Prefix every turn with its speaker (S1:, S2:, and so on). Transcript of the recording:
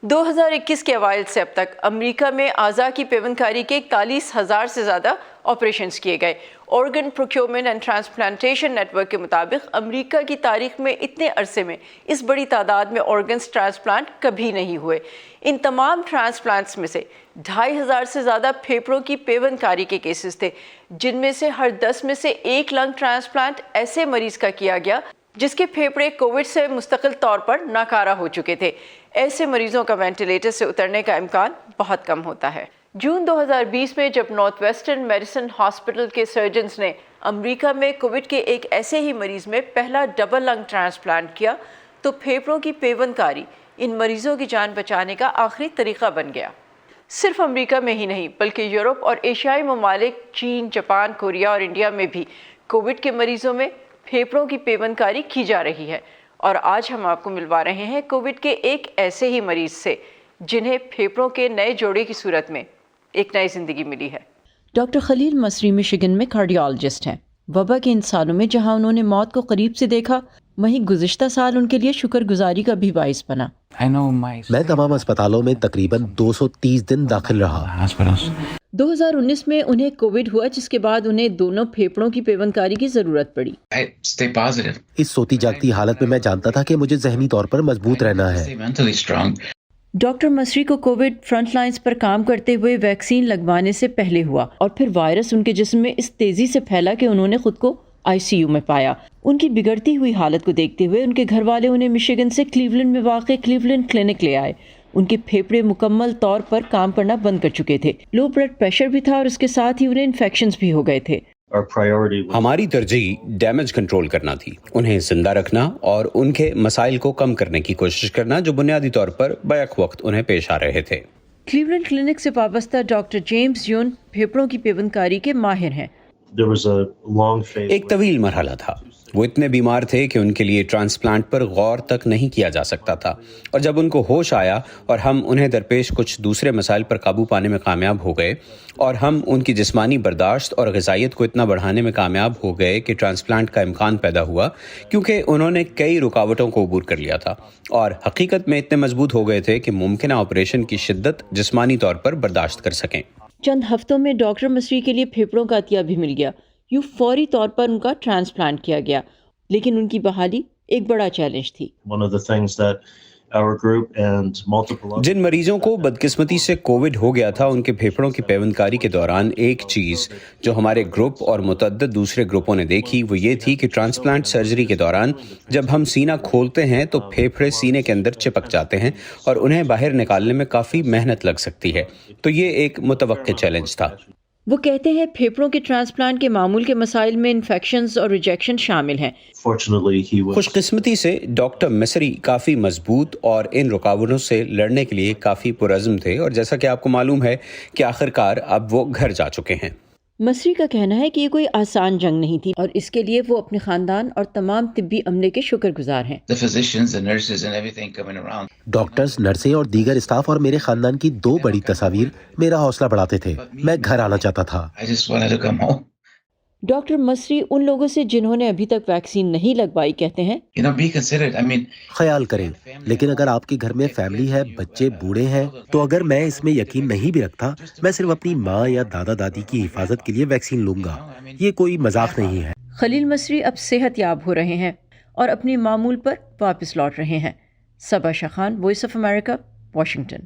S1: 2021 کے اوائل سے اب تک امریکہ میں اعضاء کی پیوند کاری کے 41,000 سے زیادہ آپریشنز کیے گئے۔ Organ procurement and transplantation network کے مطابق امریکہ کی تاریخ میں اتنے عرصے میں اس بڑی تعداد میں آرگنز ٹرانسپلانٹ کبھی نہیں ہوئے۔ ان تمام ٹرانسپلانٹس میں سے 2,500 سے زیادہ پھیپھڑوں کی پیوند کاری کے کیسز تھے، جن میں سے ہر 10 میں سے 1 لنگ ٹرانسپلانٹ ایسے مریض کا کیا گیا جس کے پھیپھڑے کووڈ سے مستقل طور پر ناکارہ ہو چکے تھے۔ ایسے مریضوں کا وینٹیلیٹر سے اترنے کا امکان بہت کم ہوتا ہے۔ جون 2020 میں جب نارتھ ویسٹرن میڈیسن ہاسپٹل کے سرجنز نے امریکہ میں کووڈ کے ایک ایسے ہی مریض میں پہلا ڈبل لنگ ٹرانسپلانٹ کیا تو پھیپھڑوں کی پیوند کاری ان مریضوں کی جان بچانے کا آخری طریقہ بن گیا۔ صرف امریکہ میں ہی نہیں بلکہ یورپ اور ایشیائی ممالک چین، جاپان، کوریا اور انڈیا میں بھی کووڈ کے مریضوں میں پھیپھڑوں کی پیوند کاری کی جا رہی ہے، اور آج ہم آپ کو ملوا رہے ہیں کووڈ کے ایک ایسے ہی مریض سے جنہیں پھیپھڑوں کے نئے جوڑے کی صورت میں ایک نئی زندگی ملی ہے۔ ڈاکٹر خلیل مصری مشیگن میں کارڈیالوجسٹ ہیں۔ وبا کے ان سالوں میں جہاں انہوں نے موت کو قریب سے دیکھا، وہیں گزشتہ سال ان کے لیے شکر گزاری کا بھی باعث بنا۔
S2: میں تمام اسپتالوں میں تقریباً 230 دن داخل رہا۔
S1: 2019 میں انہیں کووڈ ہوا، جس کے بعد انہیں دونوں پھیپھڑوں کی پیوند کاری کی ضرورت پڑی۔
S2: اس سوتی جاگتی حالت میں میں جانتا تھا کہ مجھے ذہنی طور پر مضبوط رہنا ہے۔
S1: ڈاکٹر مصری کو کووڈ فرنٹ لائنز پر کام کرتے ہوئے ویکسین لگوانے سے پہلے ہوا، اور پھر وائرس ان کے جسم میں اس تیزی سے پھیلا کہ انہوں نے خود کو ICU میں پایا۔ ان کی بگڑتی ہوئی حالت کو دیکھتے ہوئے ان کے گھر والے انہیں مشیگن سے کلیولینڈ میں واقع کلیولینڈ کلینک لے آئے۔ ان کے پھیپھڑے مکمل طور پر کام کرنا بند کر چکے تھے، لو بلڈ پریشر بھی تھا، اور اس کے ساتھ ہی انہیں انفیکشنز بھی ہو گئے تھے۔
S3: ہماری ترجیح ڈیمیج کنٹرول کرنا تھی، انہیں زندہ رکھنا اور ان کے مسائل کو کم کرنے کی کوشش کرنا جو بنیادی طور پر بیک وقت انہیں پیش آ رہے تھے۔
S1: کلیولینڈ کلینک سے وابستہ ڈاکٹر جیمز یون پھیپھڑوں کی پیوند کاری کے ماہر ہیں۔
S3: ایک طویل مرحلہ تھا، وہ اتنے بیمار تھے کہ ان کے لیے ٹرانسپلانٹ پر غور تک نہیں کیا جا سکتا تھا، اور جب ان کو ہوش آیا اور ہم انہیں درپیش کچھ دوسرے مسائل پر قابو پانے میں کامیاب ہو گئے، اور ہم ان کی جسمانی برداشت اور غذائیت کو اتنا بڑھانے میں کامیاب ہو گئے کہ ٹرانسپلانٹ کا امکان پیدا ہوا، کیونکہ انہوں نے کئی رکاوٹوں کو عبور کر لیا تھا اور حقیقت میں اتنے مضبوط ہو گئے تھے کہ ممکنہ آپریشن کی شدت جسمانی طور پر برداشت کر سکیں۔
S1: چند ہفتوں میں ڈاکٹر مصری کے لیے پھیپھڑوں کا عطیہ بھی مل گیا، یوں فوری طور پر ان کا ٹرانسپلانٹ کیا گیا، لیکن ان کی بحالی ایک بڑا چیلنج تھی۔
S3: جن مریضوں کو بدقسمتی سے کووڈ ہو گیا تھا، ان کے پھیپھڑوں کی پیوند کاری کے دوران ایک چیز جو ہمارے گروپ اور متعدد دوسرے گروپوں نے دیکھی وہ یہ تھی کہ ٹرانسپلانٹ سرجری کے دوران جب ہم سینہ کھولتے ہیں تو پھیپھڑے سینے کے اندر چپک جاتے ہیں اور انہیں باہر نکالنے میں کافی محنت لگ سکتی ہے، تو یہ ایک متوقع چیلنج تھا۔
S1: وہ کہتے ہیں پھیپھڑوں کے ٹرانسپلانٹ کے معمول کے مسائل میں انفیکشنز اور ریجیکشن شامل ہیں۔
S3: خوش قسمتی سے ڈاکٹر مصری کافی مضبوط اور ان رکاوٹوں سے لڑنے کے لیے کافی پرعزم تھے، اور جیسا کہ آپ کو معلوم ہے کہ آخرکار اب وہ گھر جا چکے ہیں۔
S1: مصری کا کہنا ہے کہ یہ کوئی آسان جنگ نہیں تھی، اور اس کے لیے وہ اپنے خاندان اور تمام طبی عملے کے شکر گزار ہیں۔
S2: ڈاکٹرز، نرسیں اور دیگر اسٹاف اور میرے خاندان کی 2 بڑی تصاویر میرا حوصلہ بڑھاتے تھے۔ میں گھر آنا چاہتا تھا۔
S1: ڈاکٹر مصری ان لوگوں سے جنہوں نے ابھی تک ویکسین نہیں لگوائی کہتے ہیں،
S2: خیال کریں، لیکن اگر آپ کے گھر میں فیملی ہے، بچے بوڑھے ہیں، تو اگر میں اس میں یقین نہیں بھی رکھتا، میں صرف اپنی ماں یا دادا دادی کی حفاظت کے لیے ویکسین لوں گا۔ یہ کوئی مذاق نہیں ہے۔
S1: خلیل مصری اب صحت یاب ہو رہے ہیں اور اپنی معمول پر واپس لوٹ رہے ہیں۔ Saba Shah Khan, voice of America, Washington.